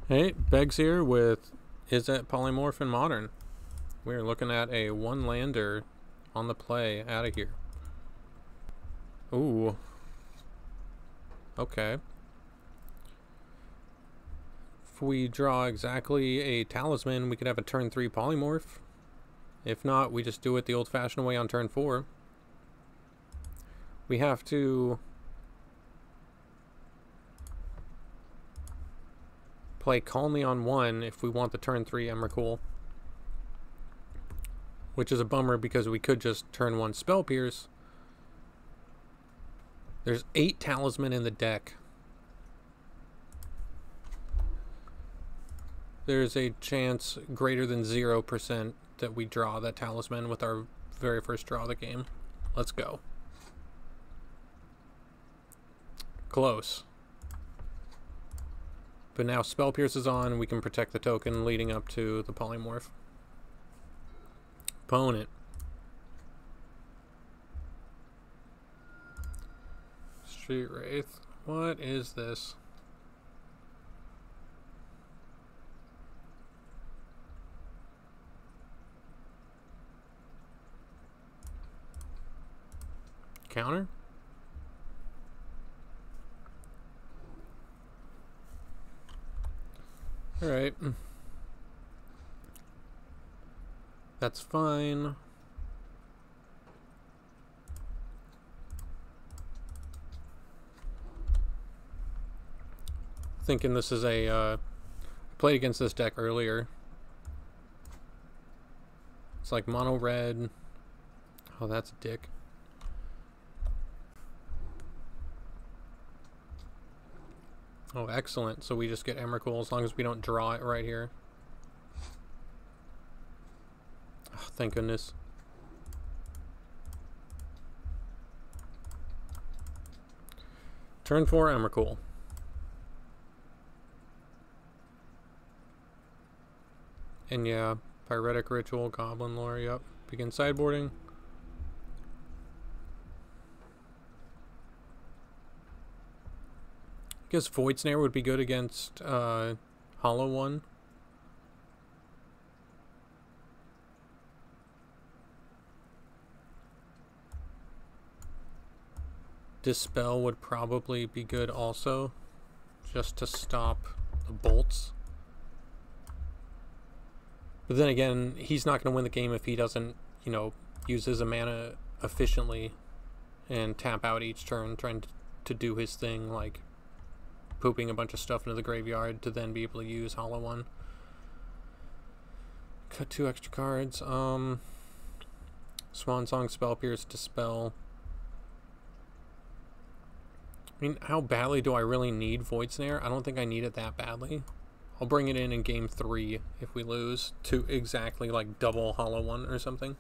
Hey, Beggs here with Izzet Polymorph in Modern. We're looking at a one-lander on the play out of here. Ooh. Okay. If we draw exactly a talisman, we could have a turn 3 polymorph. If not, we just do it the old-fashioned way on turn 4. We have to play calmly on 1 if we want the turn 3 Emrakul. Which is a bummer because we could just turn 1 Spell Pierce. There's 8 talisman in the deck. There's a chance greater than 0% that we draw that talisman with our very first draw of the game. Let's go. Close. But now Spell Pierce is on, we can protect the token leading up to the polymorph. Opponent. Street Wraith. What is this? Counter? Alright. That's fine. Thinking this is a, I played against this deck earlier. It's like mono red. Oh, that's a dick. Oh, excellent. So we just get Emrakul as long as we don't draw it right here. Oh, thank goodness. Turn 4 Emrakul. And yeah, Pyretic Ritual, Goblin Lore, yep. Begin sideboarding. I guess Void Snare would be good against Hollow One. Dispel would probably be good also, just to stop the bolts. But then again, he's not going to win the game if he doesn't, you know, use his mana efficiently and tap out each turn, trying to do his thing, like pooping a bunch of stuff into the graveyard to then be able to use Hollow One. Cut 2 extra cards. Swan Song, Spell Pierce, Dispel. I mean, how badly do I really need Void Snare? I don't think I need it that badly. I'll bring it in game 3 if we lose to exactly like double Hollow One or something.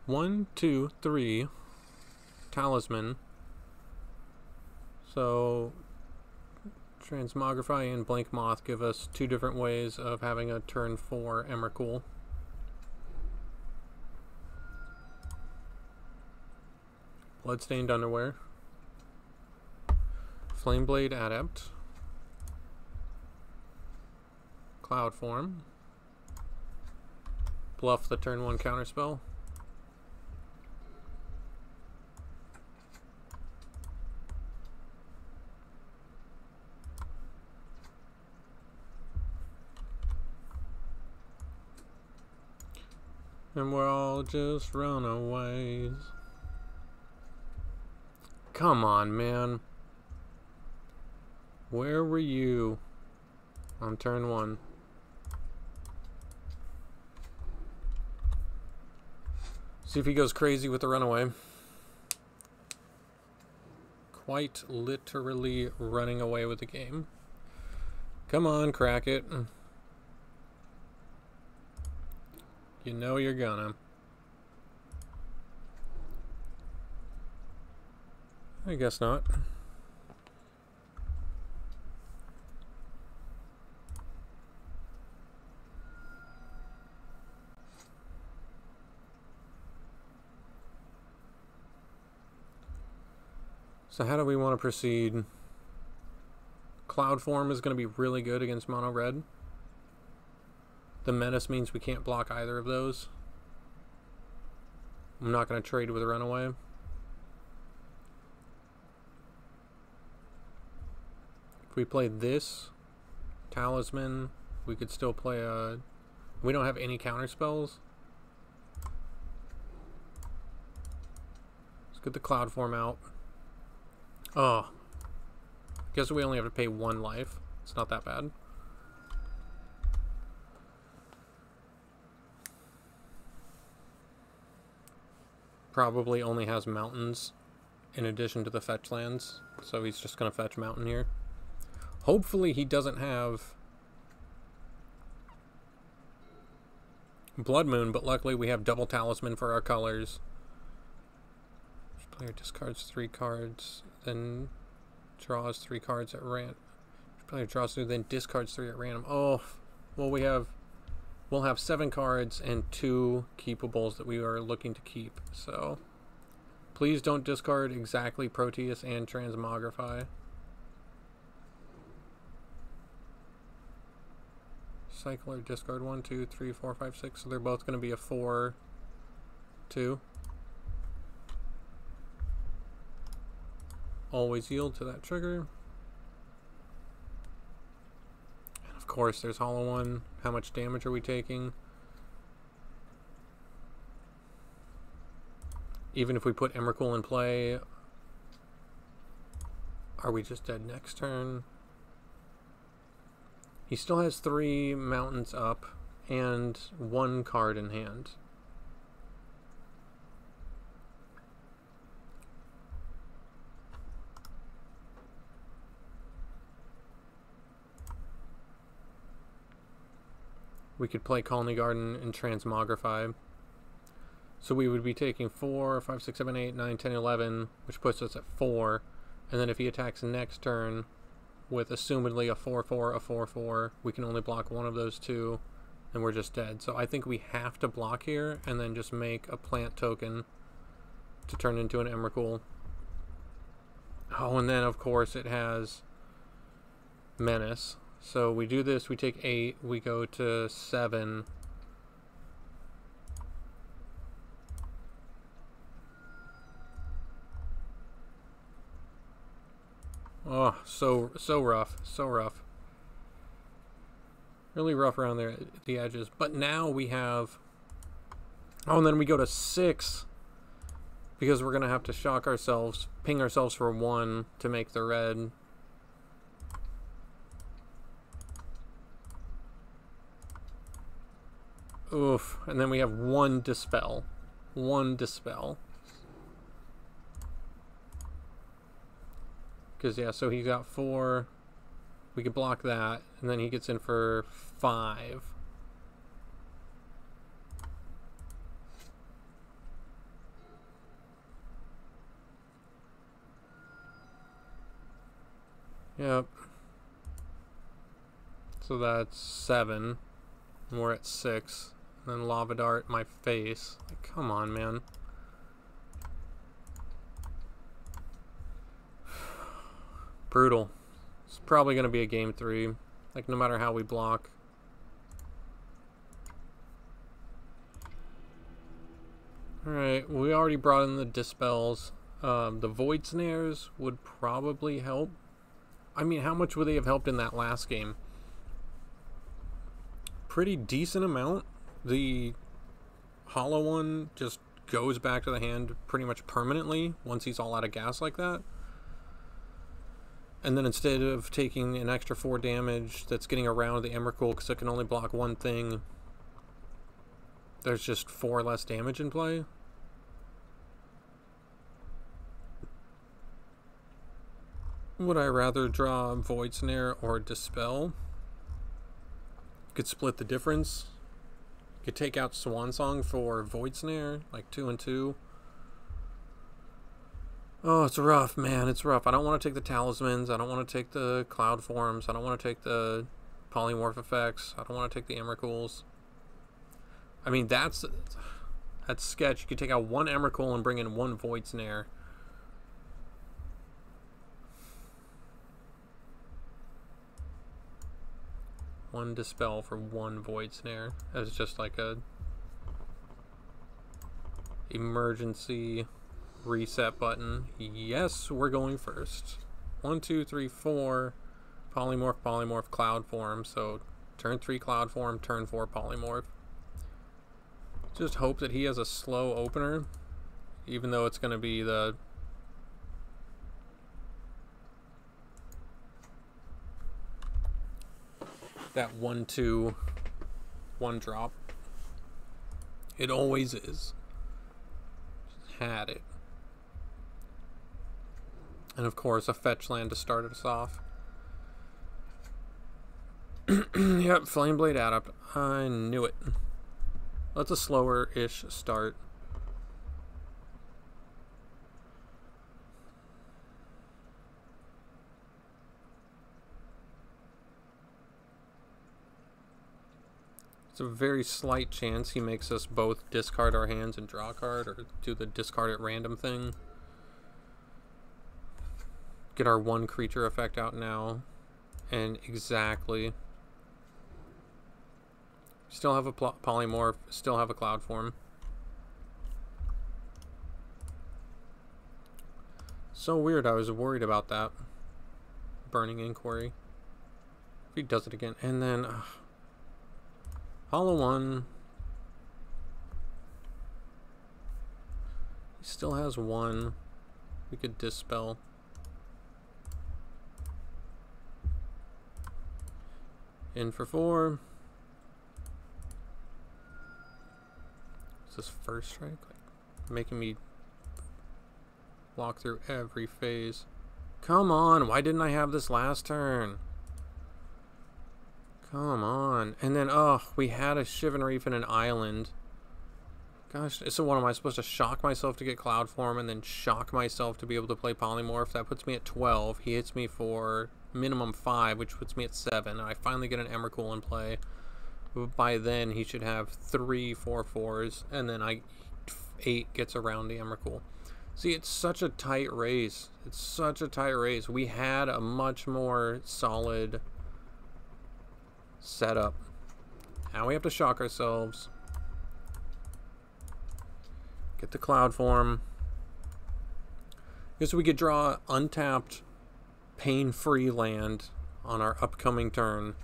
1, 2, 3 talisman. So Transmogrify and Blink Moth give us 2 different ways of having a turn 4 Emrakul. Bloodstained Underwear. Flameblade Adept. Cloud Form. Bluff the turn 1 counterspell. And we're all just runaways. Come on, man. Where were you on turn 1? See if he goes crazy with the runaway. Quite literally running away with the game. Come on, crack it. You know you're gonna. I guess not. So how do we want to proceed? Cloud Form is going to be really good against mono red. The Menace means we can't block either of those. I'm not going to trade with a Runaway. If we play this Talisman, we could still play a... We don't have any counter spells. Let's get the Cloud Form out. Oh. Guess we only have to pay 1 life. It's not that bad. Probably only has mountains in addition to the fetch lands, so he's just going to fetch mountain here. Hopefully he doesn't have Blood Moon, but luckily we have double Talisman for our colors. Each player discards 3 cards, then draws 3 cards at random. Each player draws 2, then discards 3 at random. Oh, well we'll have 7 cards and 2 keepables that we are looking to keep. So please don't discard exactly Proteus and Transmogrify. Cycler, discard 1, 2, 3, 4, 5, 6. So they're both going to be a 4, 2. Always yield to that trigger. And of course, there's Hollow One. How much damage are we taking? Even if we put Emrakul in play, are we just dead next turn? He still has 3 mountains up and 1 card in hand. We could play Colony Garden and Transmogrify. So we would be taking 4, 5, 6, 7, 8, 9, 10, 11, which puts us at 4. And then if he attacks next turn with assumedly a 4-4, a 4-4, we can only block one of those 2, and we're just dead. So I think we have to block here and then just make a plant token to turn into an Emrakul. Oh, and then of course it has Menace. So we do this, we take 8, we go to 7. Oh, so rough, so rough. Really rough around there at the edges. But now we have... Oh, and then we go to 6. Because we're going to have to shock ourselves, ping ourselves for 1 to make the red. Oof. And then we have 1 Dispel. 1 Dispel. Because, yeah, so he got 4. We could block that. And then he gets in for 5. Yep. So that's 7. And we're at 6. And then Lava Dart my face. Like, come on, man. Brutal. It's probably going to be a game 3. Like, no matter how we block. Alright, we already brought in the Dispels. The Void Snares would probably help. I mean, how much would they have helped in that last game? Pretty decent amount. The Hollow One just goes back to the hand pretty much permanently once he's all out of gas like that. And then instead of taking an extra 4 damage that's getting around the Emrakul because it can only block 1 thing, there's just 4 less damage in play. Would I rather draw Void Snare or Dispel? Could split the difference. Could take out Swan Song for Void Snare, like 2 and 2. Oh, it's rough, man. It's rough. I don't want to take the Talismans. I don't want to take the Cloud Forms. I don't want to take the Polymorph effects. I don't want to take the Emrakuls. I mean, that's sketch. You could take out 1 Emrakul and bring in 1 Void Snare. 1 Dispel for 1 Void Snare as just like a emergency reset button. Yes, we're going first. 1, 2, 3, 4. Polymorph, Polymorph, Cloud Form. So turn 3 Cloud Form, turn 4 Polymorph. Just hope that he has a slow opener, even though it's going to be the that 1/2 1 drop. It always is. Just had it. And of course a fetch land to start us off. Yep, Flameblade Adept. I knew it. That's a slower-ish start. It's a very slight chance he makes us both discard our hands and draw a card, or do the discard at random thing. Get our 1 creature effect out now. And exactly. Still have a Polymorph, still have a Cloud Form. So weird, I was worried about that. Burning Inquiry. If he does it again. And then Hollow 1. He still has 1. We could Dispel. In for 4. Is this first strike? Like, making me walk through every phase. Come on, why didn't I have this last turn? Come on. And then, oh, we had a Shivan Reef and an island. Gosh, so what, am I supposed to shock myself to get Cloud Form and then shock myself to be able to play Polymorph? That puts me at 12. He hits me for minimum 5, which puts me at 7. I finally get an Emrakul in play. By then, he should have 3 4/4s, and then 8 gets around the Emrakul. See, it's such a tight race. It's such a tight race. We had a much more solid setup. Now we have to shock ourselves. Get the Cloud Form. Because we could draw untapped, pain-free land on our upcoming turn.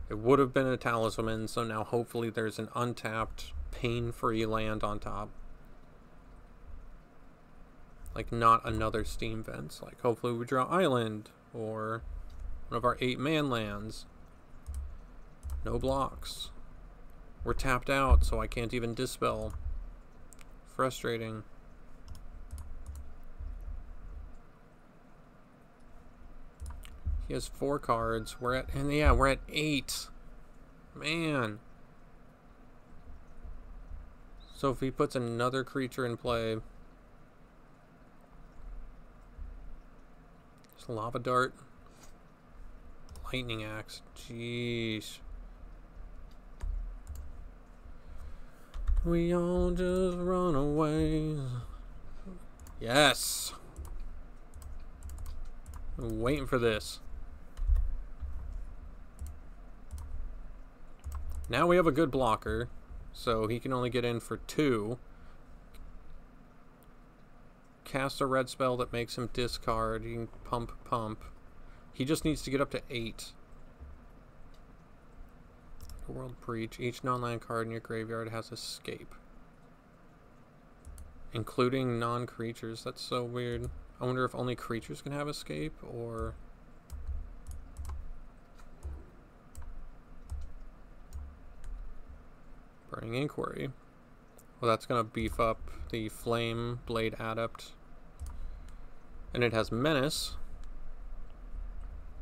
It would have been a Talisman, so now hopefully there's an untapped, pain-free land on top. Like, not another Steam Vents. Like, hopefully we draw Island, or one of our 8-man lands. No blocks. We're tapped out, so I can't even Dispel. Frustrating. He has 4 cards. We're at, and yeah, we're at 8. Man. So if he puts another creature in play, just Lava Dart, Lightning Axe. Jeez. We all just run away. Yes. I'm waiting for this. Now we have a good blocker, so he can only get in for 2. Cast a red spell that makes him discard. He can pump. He just needs to get up to 8. World Breach. Each non-land card in your graveyard has escape. Including non-creatures. That's so weird. I wonder if only creatures can have escape, or... Burning Inquiry. Well, that's going to beef up the Flameblade Adept. And it has Menace.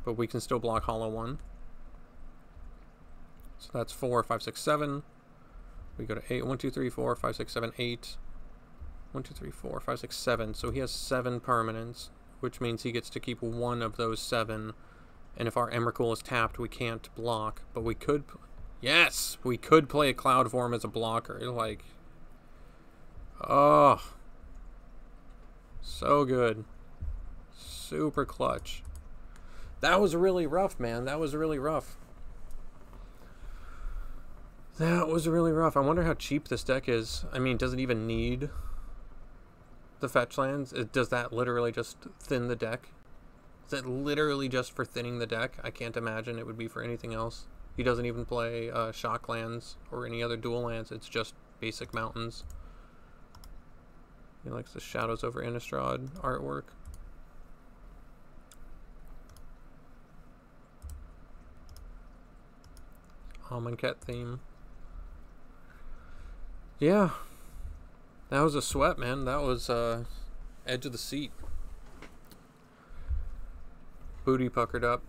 But we can still block Hollow 1. So that's 4, 5, 6, 7. We go to 8. 1, 2, 3, 4, 5, 6, 7, 8. 1, 2, 3, 4, 5, 6, 7. So he has 7 permanents, which means he gets to keep 1 of those 7. And if our Emrakul is tapped, we can't block. But we could... Yes! We could play a Cloud Form as a blocker. Like... Oh. So good. Super clutch. That was really rough, man. That was really rough. That was really rough. I wonder how cheap this deck is. I mean, does it even need the fetch lands? Does that literally just thin the deck? Is it literally just for thinning the deck? I can't imagine it would be for anything else. He doesn't even play shock lands or any other dual lands. It's just basic mountains. He likes the Shadows over Innistrad artwork. Amonkhet theme. Yeah. That was a sweat, man. That was edge of the seat. Booty puckered up.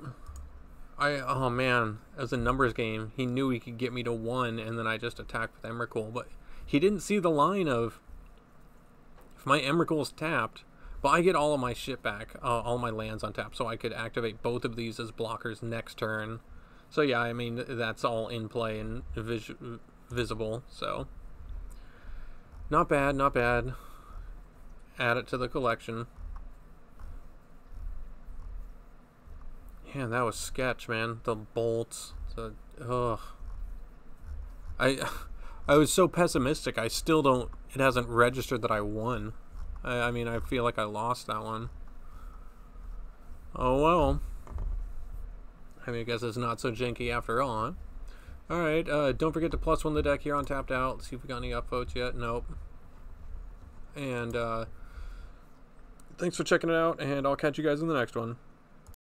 Oh man, as a numbers game, he knew he could get me to 1, and then I just attacked with Emrakul. But he didn't see the line of, if my Emrakul's tapped, but I get all of my shit back, all my lands on tap, so I could activate both of these as blockers next turn. So yeah, I mean, that's all in play and visible, so. Not bad, not bad. Add it to the collection. Man, that was sketch, man. The bolts, ugh. I was so pessimistic. I still don't. It hasn't registered that I won. I mean, I feel like I lost that one. Oh well. I mean, I guess it's not so janky after all, huh? All right. Don't forget to +1 the deck here on Tapped Out. See if we got any upvotes yet. Nope. And thanks for checking it out, and I'll catch you guys in the next one.